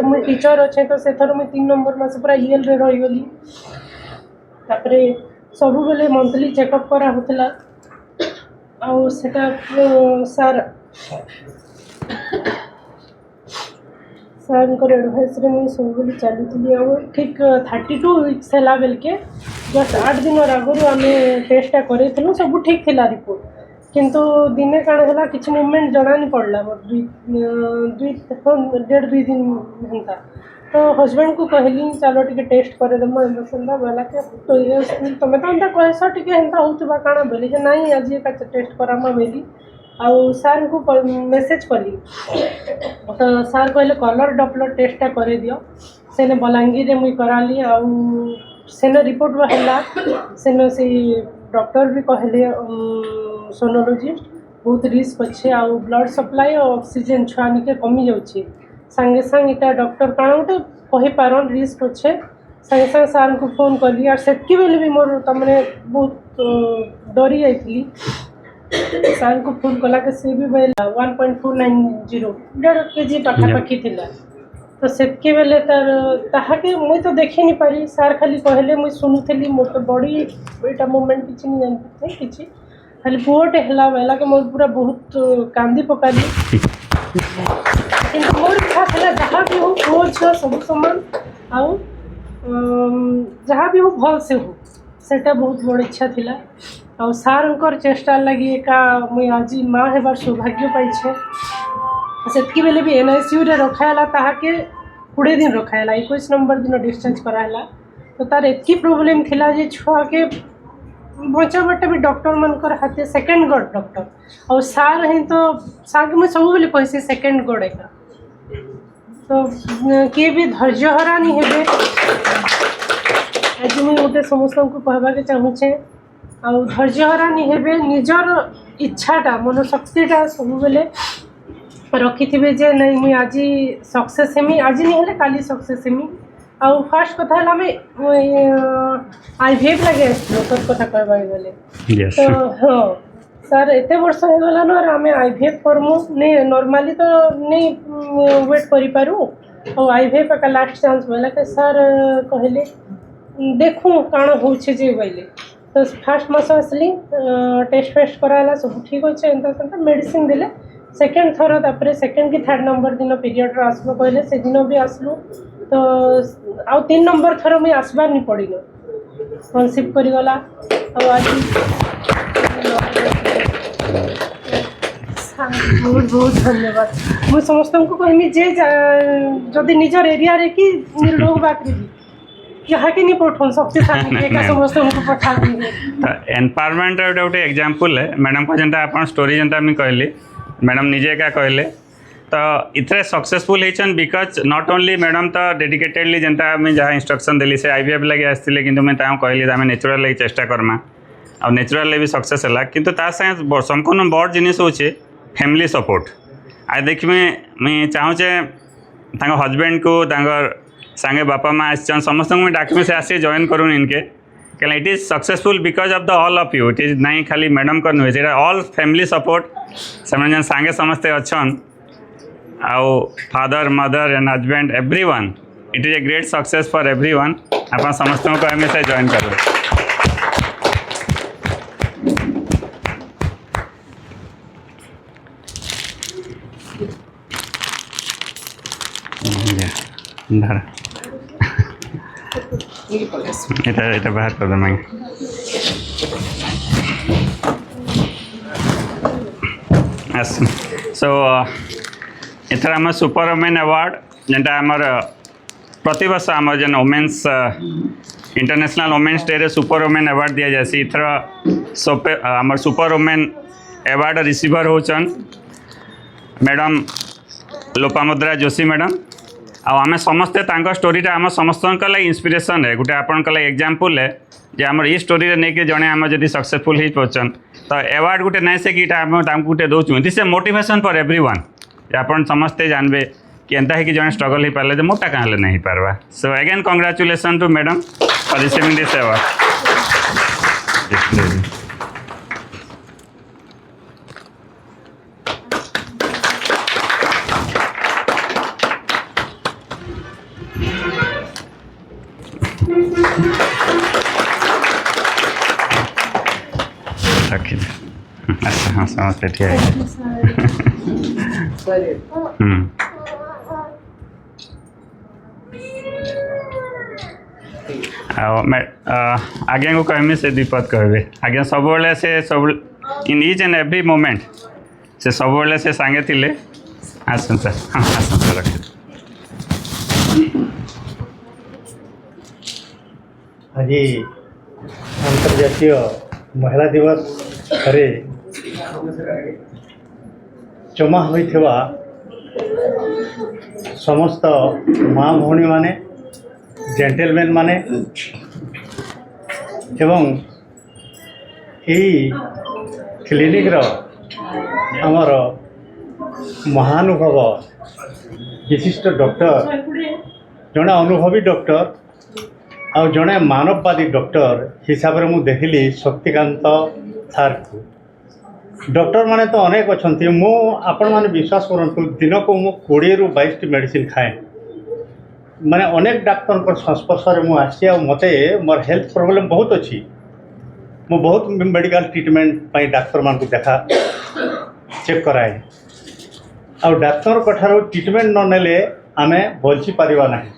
मुझे टीचर अच्छे तो से थर मुझे 3 नंबर मासे पूरा ईएल रे रहीगली तापरे सब बेले मंथली चेकअप करा होतला आउ सेटा सार सार एडभाइस मुझे सब बेले चलुली आ ठीक 32 वीक्स है बेल के जस्ट 8 दिन आगुरी आम टेस्टा करूँ सब ठीक थिला रिपोर्ट किंतु दिने काण है किसी मूवमेंट जना नहीं पड़ला डेढ़ 2 दिन हेन्ता तो हजबैंड को कहली चलो टे टेस्ट करदेम एंदा बोला कि तुम तो एंता कहस टे हेन्ता होगा काण बोली जे नाई आज टेस्ट करामा बोली आउ सार को मेसेज कली तो सार कहले कलर डपलर टेस्टा कर दियो से बलांगीर मुई कराली आउ सेन रिपोर्ट बाहरला सेन से डॉक्टर भी कहले सोनोलॉजिस्ट बहुत रिस्क अच्छे आउ ब्लड सप्लाई और ऑक्सीजन छुआनी के कमी जाऊँगी सांगे सांग इटा डॉक्टर काण गोटे कहीपारन रिस्क अच्छे सांगे सांग सार को फोन कली और सेटकी बेले भी मोर तमने बहुत डरी जाइली सार को फोन कला के से भी बेल 1.490 1.5 kg पाखापाखी थिला तो सेटकी बेले ताके मुई तो देखी नहीं पारी सार खाली कहले मुई सुनुथली मोर तो बॉडी एटा मूवमेंट किछि नहीं जानते किछि खाली पुअटे हला बेला के मोर पूरा बहुत कांदी पकाली किंतु मोर इच्छा था जहाँ भी हो पुओ छुआ सब समान आउ जहाँ भी हो भल से हो सेटा बहुत बड़ इच्छा थिला आउ सार चेष्टा लगी एका मुई आज माँ हेबार सौभाग्य पाई सेतकी बेले भी NICU रे रखाला ताके 20 दिन रखाला 21 नंबर दिन डिस्चार्ज कराला तो तार एतकी प्रोब्लेम थिला जे छुआ के बचावटा भी डॉक्टर मनकर हाथे सेकेंड गॉड डॉक्टर और सार ही तो सार मुझे सब बेले कहे सेकेंड गॉड एका तो किए भी धैर्य हरानी हेबे आज मुझे गोटे समस्त को कहवाके चाहूँचे आउ धैर्यहरा नि हेबे निजर इच्छाटा मनोशक्तिटा सब बेले रखिथिबे जे नहीं मुई आज सक्सेस हेमी आज नहीं हेले काली सक्सेस हेमी आउ फास्ट कथा हला में आईवीएफ लगे सत कथा कहबा गले Yes. तो हाँ सर एते वर्ष हो गला न आम आईवीएफ करमु नहीं नॉर्मली तो नहीं वेट करि पारू और आईवीएफ का लास्ट चांस बोला के सर कहले देखू काण होछे जे बोले तो फास्ट मास आसली टेस्ट फेस्ट कराला सब ठीक अच्छे एंता मेडिसिन देले सेकेंड थर तापर सेकेंड कि थर्ड नंबर दिन पीरियड आसबो कहले से दिन भी आसलु तो आउ 3 नंबर थर मुई आसबार नहीं पड़िनो कनसिप करिगला और आज बहुत बहुत धन्यवाद मुझे समस्त को कहमी जे जदि निजर एरिया रे कि लोग बाकरी यहाँ के नहीं पठान सबसे सामने का समस्त उनको पठा देंगे एम्पावरमेंट गोटे एग्जांपल है मैडम को जेनता आपन स्टोरी जेनता मी कहली मैडम निजे का कहले तो इतने सक्सेसफुल होइछन बिकॉज नॉट ओनली मैडम तो डेडिकेटेडली जेनता मी जहाँ इंस्ट्रक्शन देली से आईवीएफ लगे आसते कि मैं कहली आम नेचुरल लगे चेष्टा करमा आ नेचुरल भी सक्सेस है किंतु ता संगे संपूर्ण बड़ जिनिस होचे फैमिली सपोर्ट आज देखिए मुझे चाहूचे हजबैंड को सांगे बापा माँ आसन समस्त मुझे डाकमी से आसी जॉइन करूँ इनके क्या it is successful because of the all of you it is नहीं खाली मैडम कर नुहे ऑल फैमिली सपोर्ट से सांगे समस्ते अच्छन आउ father mother and husband everyone it is a great success for everyone आप समस्त को हमेशा जॉइन करूँ এটা বাহার করে দেন আচ্ছা সো এথর আমার সুপার ওমেন আওয়ার্ড যেটা আমার প্রতি বর্ষ আমার যেন ওমেন্স इंटरनेशनल वोमेन्स डे रे सुपर वोमेन अवार्ड दिया जासी इथर आमर सुपर वोमेन अवार्ड रिसीवर होचन मैडम लोपामुद्रा जोशी मैडम आम समस्ते स्टोरीटा आम समस्त इंस्पिरेसन है गोटे आपण एग्जांपल है जे आम ये स्टोरी नहीं कि जड़े आम जब सक्सेसफुल हो पार्चन तो अवार्ड गोटे नहीं से कि गोटे दौचु this a motivation for everyone आप समस्ते जानबे कि एंता है कि जड़े स्ट्रगल हो पारे मोटा कहाँ नहीं पार्बा so again congratulation to madam for receiving this award रखिए अच्छा हाँ समझते ठीक है आज्ञा को कहमी से दीपद कहबे आज्ञा सब से सब in each and every moment से सब से सांगे थिले आसन सर हाँ आसन सर रखिए आज अंतर्जातीय महिला दिवस रे जमा होइथिबा समस्त माँ भौणी माने जेंटलमैन माने एवं यही क्लिनिक रो आमर महानुभव विशिष्ट डॉक्टर जड़े अनुभवी डॉक्टर आ जड़े मानववादी डॉक्टर हिसाब से मुझे देखिली शक्तिकांत सार को डॉक्टर माने तो अनेक अच्छा मु आपण मैंने विश्वास करूँ दिन को मु 20 ରୁ 22 मेडिसिन खाए माने अनेक डाक्तर संस्पर्श में मुझे मत मोर हेल्थ प्रॉब्लम बहुत अच्छी मु बहुत मेडिकल ट्रीटमेंट डाक्तर मान को देखा चेक कराए आ डाक्तर ठार ट्रीटमेंट न नेले आम बची पारिबा नहीं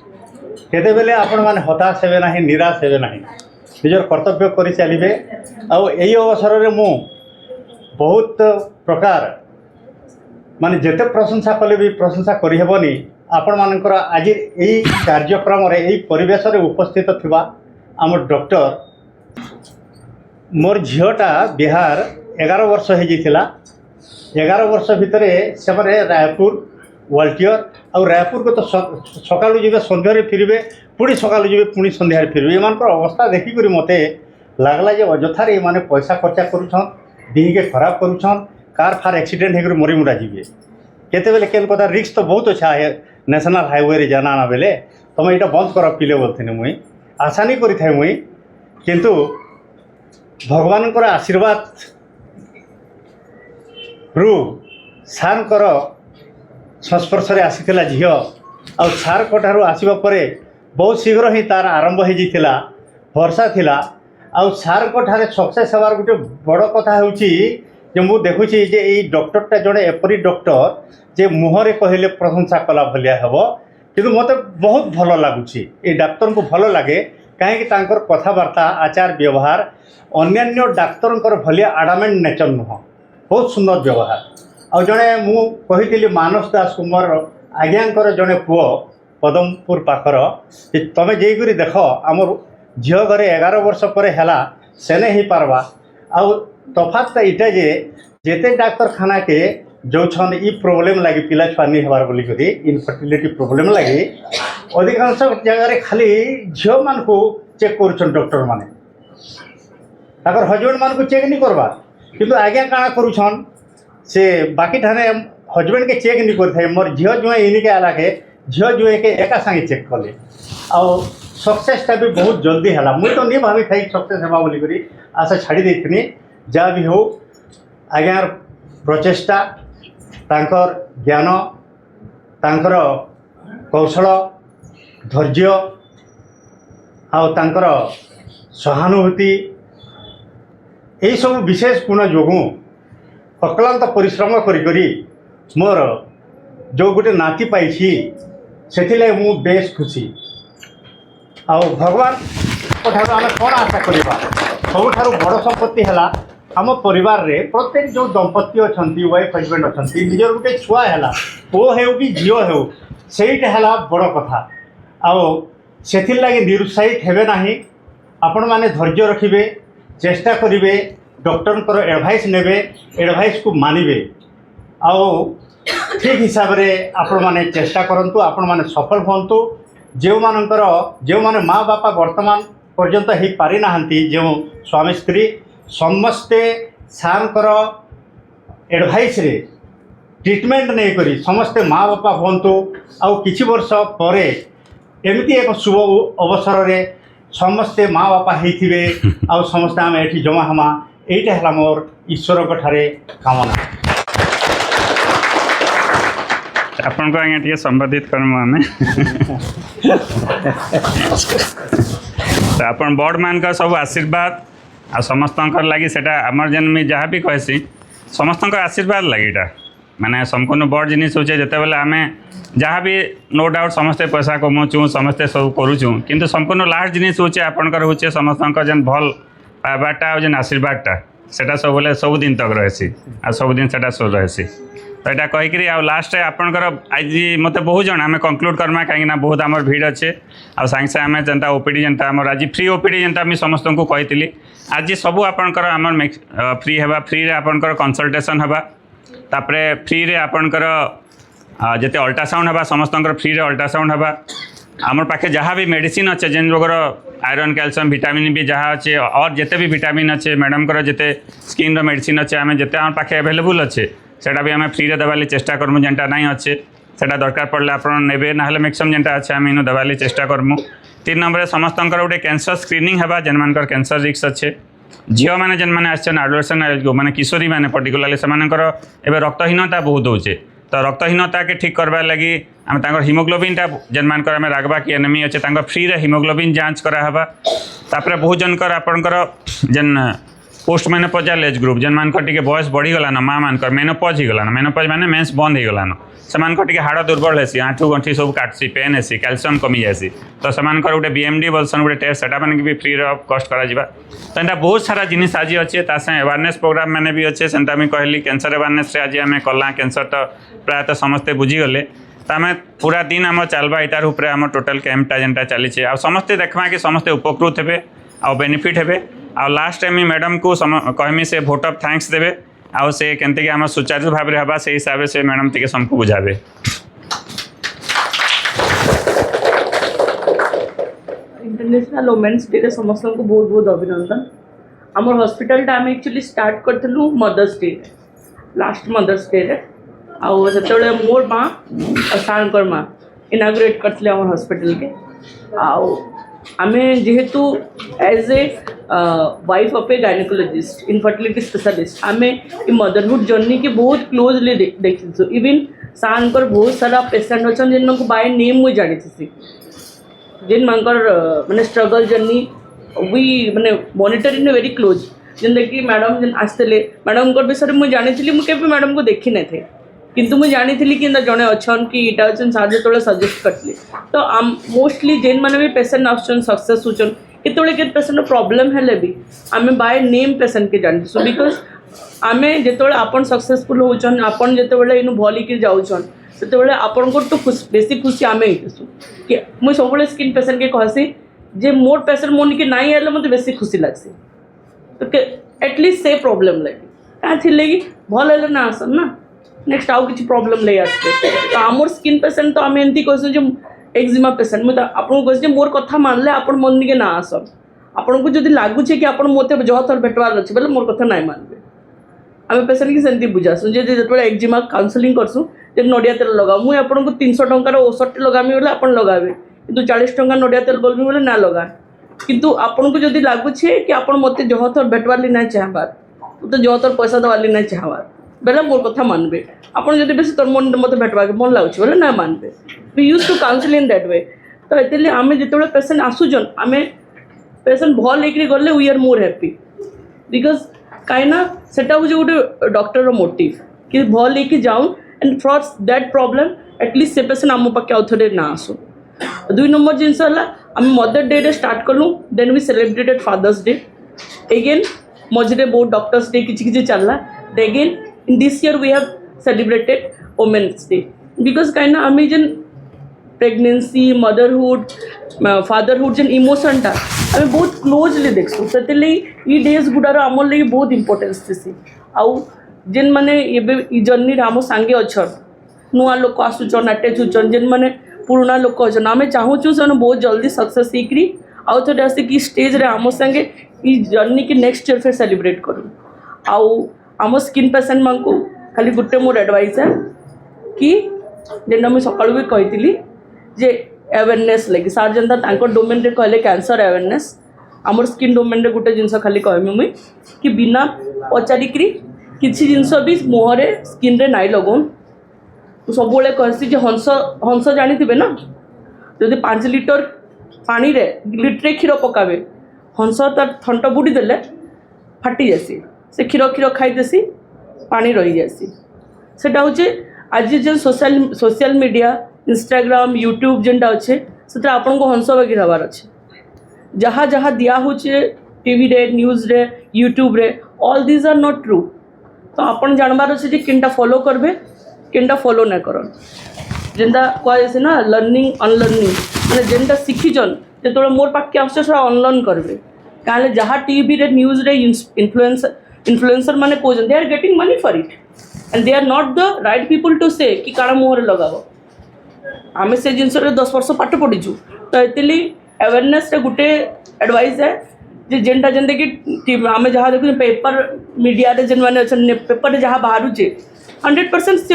केते बेले आपण माने हताश हेबे नहीं निराश हेबे नहीं निजर कर्तव्य करि चलिबे आ एई अवसर रे मु बहुत प्रकार माने जेते प्रशंसा कले भी प्रशंसा करि हेबनी आपण मानकर आज यही कार्यक्रम रे यही परिवेश रे उपस्थित थिबा आम डॉक्टर मोर झीटा बिहार 11 वर्ष हो जाइथिला 11 वर्ष भितर से रायपुर वाल्टियर और रायपुर को तो सकालू जी सन्धार फिरबे पुणी सकालू जी पुणी सन्धार फिरबे एम अवस्था देखिक मत लगला जे अजथार ये पैसा खर्चा करुछन देह के खराब करुछन कार फार एक्सीडेंट होकर मरी मुड़ा जीवे केते बेले केन कथा रिस्क तो बहुत अच्छा है नेशनल हाईवे रे जाना ना बेले तुम ये बंद कर पिले बोलते मुई आशा नहीं करी थाए मुई किंतु भगवान को आशीर्वाद रु सार कर संस्पर्श आसीला झील आ सार ठार आसवा पर बहुत शीघ्र ही तार आरंभ हो जाता भरसा थिला आ सार ठारे सक्सेस हबार गोटे बड़ कथा होची जे मु देखुची जे ई डॉक्टरटा जड़े एपरी डॉक्टर जे मुहरे कहले प्रशंसा कला भलिया हेब किंतु मते बहुत भल लगुच ये डाक्तर को भल लगे कहीं कथबार्ता आचार व्यवहार अन्यान्य डाक्तर भलिया आडामेंट नेचर नुह बहुत सुंदर व्यवहार आ जड़े मुझी मानस दास कुमार आज्ञाकर जड़े पुओ पदमपुर पाखर तमें जाइक देख आम झील घरे 11 वर्ष पर है सेने ही पार्बा आ तफातटा इटा जे जेते डाक्तरखाना के जोन ई प्रोब्लेम लगी पिला छुआ नहीं हबार बोलिक इनफर्टिलिटी प्रोब्लेम लगी अधिकांश जगह खाली झील मान को चेक कर डॉक्टर माने ताकर हजबैंड मान को चेक नहीं करवा किंतु आज्ञा काଣା करुछन से बाकी ठाने हजबैंड के चेक नहीं करते मोर झील जुए इनके आला के झील जुए के एका संगे चेक कले आ सक्सेसटा भी बहुत जल्दी है मुझे तो नहीं भावी थी सक्सेस हेबा बोलिक आशा छाड़ी देथिनी जहाँ भी हो आज्ञार प्रचेष्टा तांकर ज्ञान तांकर कौशल धैर्य आ तांकर सहानुभूति यही सब विशेष गुण जो अक्लांत परिश्रम करी मोर जो गोटे नाती पाई से मु बेस खुशी आ भगवान आम कौन आशा करवा सबुठ बड़ संपत्ति है आम परिवार रे प्रत्येक जो दंपति अच्छा वाइफ हजबैंड अच्छा निजर गोटे छुआ है पुओ हो कि झील हो सहीटा है बड़ कथा आथिर लगे निरुत्साहित हेबे नाही आपण माने धैर्य रखिबे चेष्टा करिवे डॉक्टर एडवाइस नेबे एडवाइस को मानिबे आओ ठीक हिसाब रे आपण माने चेष्टा करंतु आपण माने सफल होंतु जो माने माँ बापा वर्तमान पर्यंत ही पारि नाहंती जो स्वामी स्त्री समस्ते सार एडवाइस रे ट्रीटमेंट नहीं करी समस्ते माँ बापा हूँ आउ किछि वर्ष पर एमती एक शुभ अवसर रे समस्ते माँ बापा होइथिबे आउ समस्ते आम एठी जमा हमा एइटा हला मोर ईश्वर ठारे कामना आपन को आगे टिके संबोधित करमु आमे तो आपन बड़ मान का सब आशीर्वाद आ समस्त लगी सेटा आमर जेन मैं जहाँ भी कहसी समस्त आशीर्वाद लगे माने संपूर्ण बड़ जिनिस होचे जते बेले आमे जहाँ भी नो डाउट समस्ते पैसा कमाऊँ समस्ते सब करूँ किंतु संपूर्ण लास्ट जिनिस होचे आपनकर होचे समस्त जेन भल पाइबाटा जेन आशीर्वादटा सेटा सब बोले सब दिन तक रहसी आ सब दिन सेटा सब रहसी तो यहाँ कहीकि आ लास्ट आपणकर आज मत बहुत जन आम कंक्लूड करमा कहीं बहुत आम भीड़ अच्छे आ सागे सागे आम जनता ओपीडी जनता आम आज फ्री ओपीडी जनता मुझे समस्त को कही आज सब आपणकर आम फ्री है फ्री आपणकर कंसल्टेशन हवा तापरे फ्री रे आपणकर जिते अल्ट्रासाउंड हवा समस्त फ्री रे अल्ट्रासाउंड हवा आमर पाखे जहाँ भी मेडिसिन अच्छे जेन रोगर आयरन कैल्शियम विटामिन भी जहाँ अच्छे और जिते भी विटामिन अच्छे मैडम जिते स्किन मेडिसिन अच्छे आम जिते आम पाखे अवेलेबल अच्छे सेटा भी आम फ्री रे देवाली चेष्टा करमु जेनटा नहीं अच्छे सेटा दरकार पड़े आप नेबे ना मैक्सिमम जेनटा अच्छे आम इनु देवाली चेष्टा करमु 3 नंबर समस्त गोटे कैंसर स्क्रीनिंग हवा जेन मानकर कैंसर रिस्क अच्छे झील मैंने जेन मैंने आसन एडोलेसेंट एज मैंने किशोरी मैंने पर्टिकुलाली से रक्तहीनता बहुत होचे तो रक्तहीनता के ठीक करवा लगी आम हिमोग्लोबिनटा जेन मानकर आम रागबा कि एनेमी अच्छे फ्री रे हिमोग्लोबिन जांच करावा तापर बहुत जनकर आपणकर जेन पोस्ट मेनोपॉजल एज ग्रुप जेन मानकर टिके बयस बढ़ीगलान माँ मानकर मेनोपॉज होगलान मेनोपॉज माने मेंस बंद होगलान सेमानकर टिके हाड़ दुर्बल हेसी आंठू गंठी सब काटसी पेन हेसी कैल्शियम कमी जासी तो सेमानकर गोटे बीएमडी बोलसन गोटे टेस्ट सेटा माने भी फ्री ऑफ कॉस्ट करा जिबा तो एंता बहुत सारा जिनिस आज अच्छे तासे अवेयरनेस प्रोग्राम मैंने भी अच्छे सेंता मैं कहली कैंसर अवेयरनेस रे आज आम कला कैंसर तो प्रायतः समस्ते बुझीगले तो आम पूरा दिन आम चलवा इटार उपरे आम टोटल कैंपटा जेनटा चली आ समस्ते देखा कि समस्ते उपकृत हेबे आ बेनिफिट हेबे आ लास्ट टाइम मैडम को कहमी से भोट ऑफ थैंक्स देवे आउ से केंते आम सुचारू भाव में हवा से हिसाब से मैडम टिके सबको बुझावे इंटरनेशनल वुमेन्स डे समस्त को बहुत बहुत अभिनंदन आमर हॉस्पिटल आम एक्चुअली स्टार्ट करूँ mother's day last mother's day आउ से मोर माँ और सार माँ इनाग्रेट करते आम हॉस्पिटल के आउ आम जेहेतु as a wife of a gynaecologist infertility specialist आम मदरहुड जर्नी के बहुत क्लोजली देखी इवन सार बहुत सारा पेसेंट अच्छा जिन मैं बाय नेम मुझे जानी थी जिन मानकर माने स्ट्रगल जर्नी वी माने मॉनिटर इन वेरी क्लोज जिन कि मैडम जिन आसते मैडम विषय में जानी मुझे मैडम को देखी ना थे किंतु मुझे जानी कि जड़े अच्छा कि इटा अच्छे सार जो सजेस्ट करते तो आम मोस्टली जेन मैंने भी पेसेंट आसन सक्सेस होचन के पेसेंट प्रॉब्लम है भी आम बाय नेम पेसेंट के जानी बिकज आम जो आपन सक्सेसफुल होचन आपन जो इन भल कि जाऊन से आपन को तो बेसी खुशी आम होसु कि मुझे सब स्किन पेसेंट के कहसी जे मोर पेसेंट मोन के नाई आए मत बेसी खुशी लगसी तो एटलिस्ट से प्रॉब्लम लगे क्या कि भल है ना आसन ना नेक्स्ट आउ किसी प्रॉब्लम ले आसते तो आमर स्किन पेसेंट तो आम एमती कहूँ एक्जिमा पेसेंट मुझे आपको कहूँ मोर कथा मानले आप मन के ना आसन आपन को जब लगुच कि आप मत जह थर भेटवार अच्छे बोले मोर कथा ना मानबे आम पेसेंट की सेमती बुझासु जो एक्जिमा काउनसेलिंग करसु जब नड़िया तेल लगा मुझे आपको 300 टंकार औषध लगामी बोले आप लगावे कि 40 टंका नड़िया तेल बोलमी बोले ना लगा किंतु आपन को जब लगुच कि आप मत जह थर भेटवार ना चाहबार तो जह थर पैसा देवार ना चाहबार बेले मोर कथा मानबे आपन जब बेस तोर मन मत भेटवा मन लगुच बोले ना मानबे we use to counsel in that way तो ये आम जो पेसेंट आसुचन आम पेसेंट भल लेकर गले we are more happy because कहीं सेटा हूँ गोटे डॉक्टर मोटिव कि भल लेके जाऊँ and for that problem at least से पेसेंट आम पाखे आउ थे ना आसू 2 नंबर जिनस आम मदर डे स्टार्ट कलु then we celebrated father's day again मझे बहुत डॉक्टर्स डे किसी चलला again in this year we have celebrated women's day because कहीं आम जेन प्रेगनेंसी मदरहुड फादरहुड जेन इमोशनटा आम बहुत क्लोजली देखसु से डेज गुडार आमर लगे बहुत इम्पोर्टेंस थी आउ जेन मैंने ये जर्नी आम सांगे अच्छा नुआ लोक आसुचन अटैच होचन जेन मैंने पुराना लोक अच्छन आम चाहूँ से बहुत जल्दी सक्सेस होकर आउ थे आसिक स्टेज रे आम संगे ये जर्नी की नेक्स्ट ईयर फिर सेलिब्रेट करूँ आउ आम स्किन पेसेंट मान को खाली गोटे मोर एडवाइस है कि जेनटा मुझे सकाल भी कही जे अवेयरनेस लगे सार जेनता डोमेन रे कहले कैंसर अवेयरनेस आमर स्किन डोमेन रे गोटे जिनस खाली कहमी मुई कि बिना पचारिक किसी जिनस भी मुहरे स्किन रे नाई लगाऊन सब कहसी हंस हंस जानी थे ना जदि 5 लिटर पानी रे लिट्रे क्षीर पकावे हंस तार थंट बुड़ी देले फाटी जासी से क्षीर क्षीर खाईदेसी पानी रही जासी सेटा होचे आज जो सोशल मीडिया इंस्टाग्राम यूट्यूब जेनटा अच्छे से आपन को हंस बागी हबार अच्छे जहाँ जहाँ दिया होचे टीवी रे न्यूज रे यूट्यूब रे all this are not true तो आपन जानबार अच्छे कि किनटा फॉलो करबे किनटा फॉलो ना करन जेनटा कहे ना लर्निंग अनलर्निंग मैंने जेनटा शिखीचन जो मोर पाखे आसुचे से अनलर्न करबे कहले जहाँ टीवी रे न्यूज रे इन्फ्लुएंसर माने कहते they are getting money for it and they are not the right people to say कि काण मुहर लगाव आम से जिनस 10 वर्ष पाठ पढ़ीचु तो ये अवेयरनेस गोटे एडवाइस है जे जेनटा जेनता कि आम जहाँ देखु पेपर मीडिया जेन मैंने पेपर जहाँ बाहर 100%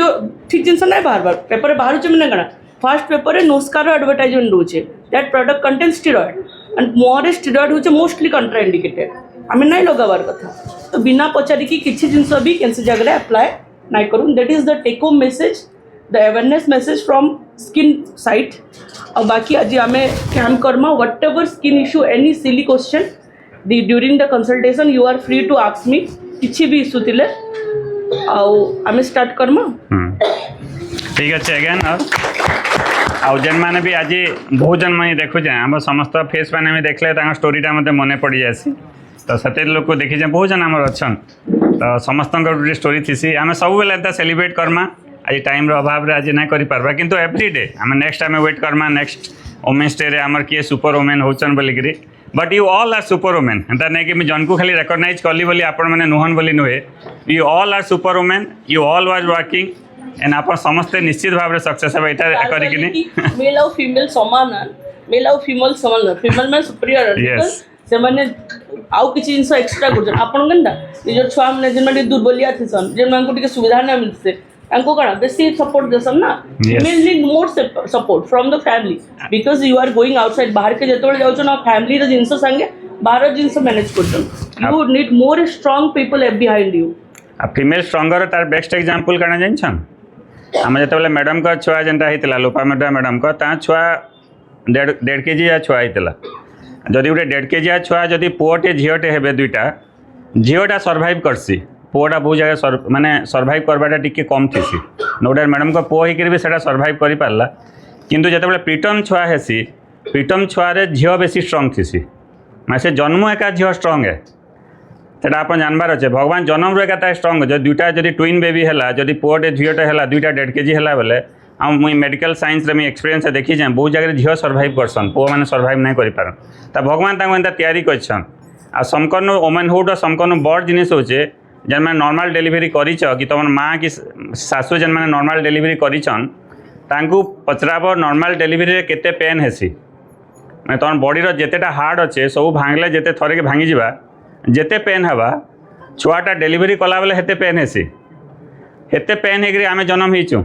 ठीक जिनस ना बाहर पेपर बाहर मैंने कण फास्ट पेपर नोस्कार एडवर्टाइजमेंट दूचे that product contain steroid and मुहर स्टेरॉइड होचे मोस्टली कंट्राइंडिकेटेड आम ना लगावार कथा तो बिना पचारिकी किसी जिनस भी कैंसी जगह अप्लाई ना करूँ that is the take home message the awareness message from skin side और बाकी आज आम कैम्प करमा whatever skin issue any silly question during the consultation you are free to ask me किसी भी इश्यू थिले आम स्टार्ट करमा ठीक अच्छे अगेन आउ जेन मैंने भी आज बहुत जन मैं देखुचे आम समस्त फेस मैंने भी देखले स्टोरीटा मत मन पड़ जासी तो से लोग देखीचे बहुत जन आमर अच्छन तो समस्त स्टोरी थी आम सब बेले सेलिब्रेट करमा आज टाइम अभाव आज ना कर किंतु everyday um next um wait करमा नेक्स्ट वुमेन्स डे आमर किए सुपर वुमेन होचन बोलिकी but you all are super women एंता नहीं कि जन को खाली रेकग्नाइज कली बोली आपण मैंने नुहन बोली नुहे you all are super women you all was working and आप समस्ते निश्चित भाव में सक्सेस है मेल और फीमेल समान मेल और फीमेल समान फीमेल में सुपीरियर Yes. से माने आउ किसी जिनस एक्स्ट्रा कर आपन केनता निज छुआ मैंने जेन माने दुर्बलिया थिसन जेन मान को टिके सुविधा ना मिलसे तांको कणा बेसी सपोर्ट देसन ना Yes. Men need more support from the family because you are going outside बाहर के जेतोले जाउछ ना फैमिली रो जिनस संगे बाहर जिनस मैनेज करछन you need more strong people behind you a female stronger तार बेस्ट एग्जांपल काना जानछन आम जेतेबेले मैडम का छुआ जेनटा होता लोपामुद्रा मैडम का ता छुआ 1.5 केजी छुआ होता जदि गोटे 1.5 केजी छुआ जदि पुओटे झीटे हे दुईटा झीटा सर्वाइव करसी पुओटा बहुत जगह माने सर्वाइव करवाटा टिके कम थी नोटा मैडम का पुओ होकर भी सेटा सर्वाइव कर पारला किंतु जितेबाला प्रीटम छुआ हेसी प्रीटम छुआरे झील बेसी स्ट्रंग थी मैं से जन्म एका झील स्ट्रंग है सेटा आप जानबार अच्छे भगवान जन्म रू एका स्ट्रंग जो दुईटा जदि ट्विन बेबी है जदि पुओटे झीटे है दुईटा 1.5 केजी है बेले आ मुई मेडिकल साइंस रे एक्सपीरियंस देखी जाए बहुत जगह झील सर्वाइव करसन पुओ मैंने सर्वाइव नहीं करें ता भगवान एंता तैयारी करछन आ समकन वोमेनहुड समकन बड़ जिनिस होचे जेन मैंने नॉर्मल डिलीवरी करिछ कि तुम माँ कि सासू जेन मैंने नॉर्मल डिलीवरी करिछन तांकू पचराब नॉर्मल डिलीवरी रे केते पेन हेसी मैं तुम बॉडी रो जेतेटा हार्ड अच्छे सब भांगले जेते थरे के भांगी जिबा जेते पेन हवा छुआटा डिलीवरी कला बेले हेते पेन हेसी हेते पेन हेकरी आमे जन्म होइछु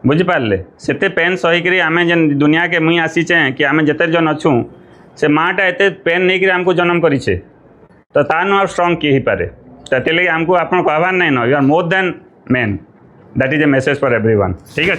बुझिपारे सेते पेन सहीकरी आमे जेन दुनिया के मुई आसीचे कि आमे जेते जन अच्छू से माँटा एते पेन नहीं करी आमको जन्म करिछे तो तानु आ स्ट्रंग किए ही पारे तो आमको आप कहबार नहीं न you are more than man that is a message for everyone ठीक है।